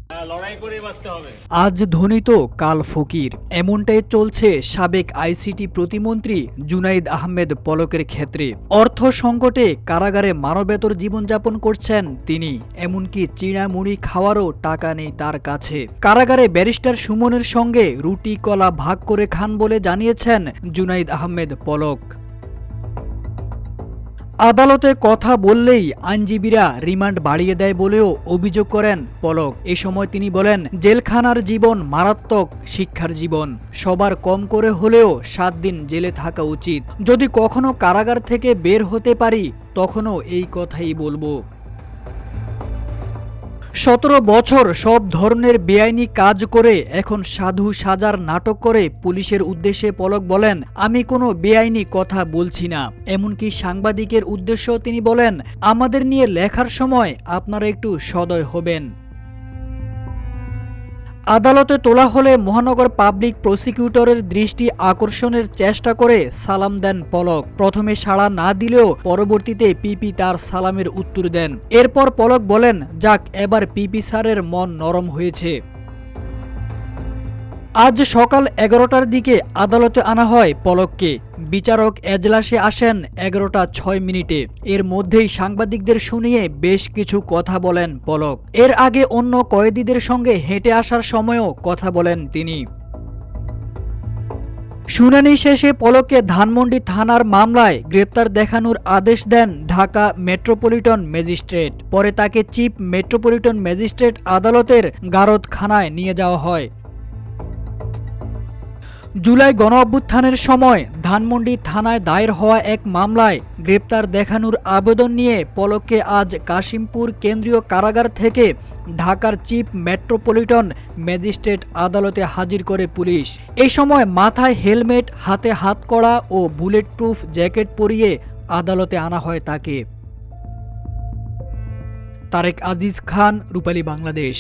লড়াই করে বাঁচতে হবে। আজ ধনী তো কাল ফকির, এমনটাই চলছে সাবেক আইসিটি প্রতিমন্ত্রী জুনাইদ আহমেদ পলকের ক্ষেত্রে। অর্থ সংকটে কারাগারে মানবেতর জীবনযাপন করছেন তিনি, এমনকি চিড়া মুড়ি খাওয়ারও টাকা নেই তার কাছে। কারাগারে ব্যারিস্টার সুমনের সঙ্গে রুটি কলা ভাগ করে খান বলে জানিয়েছেন জুনাইদ আহমেদ পলক। আদালতে কথা বললেই আইনজীবীরা রিমান্ড বাড়িয়ে দেয় বলেও অভিযোগ করেন পলক। এ সময় তিনি বলেন, জেলখানার জীবন মারাত্মক শিক্ষার জীবন, সবার কম করে হলেও 7 দিন জেলে থাকা উচিত। যদি কখনো কারাগার থেকে বের হতে পারি তখনও এই কথাই বলবো। 17 বছর সব ধরনের বেআইনি কাজ করে এখন সাধু সাজার নাটক করে পুলিশের উদ্দেশ্যে পলক বলেন, আমি কোনো বেআইনি কথা বলছি না। এমনকি সাংবাদিকের উদ্দেশ্যেও তিনি বলেন, আমাদের নিয়ে লেখার সময় আপনারা একটু সদয় হবেন। আদালতে তোলা হলে মহানগর পাবলিক প্রসিকিউটরের দৃষ্টি আকর্ষণের চেষ্টা করে সালাম দেন পলক। প্রথমে সাড়া না দিলেও পরবর্তীতে পিপি তার সালামের উত্তর দেন। এরপর পলক বলেন, যাক, এবার পিপি স্যারের মন নরম হয়েছে। আজ সকাল 11টার দিকে আদালতে আনা হয় পলককে। বিচারক এজলাসে আসেন 11টা 6 মিনিটে। এর মধ্যেই সাংবাদিকদের শুনিয়ে বেশ কিছু কথা বলেন পলক। এর আগে অন্য কয়েদিদের সঙ্গে হেঁটে আসার সময়ও কথা বলেন তিনি। শুনানি শেষে পলককে ধানমন্ডি থানার মামলায় গ্রেপ্তার দেখানোর আদেশ দেন ঢাকা মেট্রোপলিটন ম্যাজিস্ট্রেট। পরে তাকে চিফ মেট্রোপলিটন ম্যাজিস্ট্রেট আদালতের গারদখানায় নিয়ে যাওয়া হয়। জুলাই গণঅভ্যুত্থানের সময় ধানমন্ডি থানায় দায়ের হওয়া এক মামলায় গ্রেপ্তার দেখানোর আবেদন নিয়ে পলককে আজ কাশিমপুর কেন্দ্রীয় কারাগার থেকে ঢাকার চিফ মেট্রোপলিটন ম্যাজিস্ট্রেট আদালতে হাজির করে পুলিশ। এই সময় মাথায় হেলমেট, হাতে হাতকড়া ও বুলেট প্রুফ জ্যাকেট পরিয়ে আদালতে আনা হয় তাকে। তারেক আজিজ খান, রূপালী বাংলাদেশ।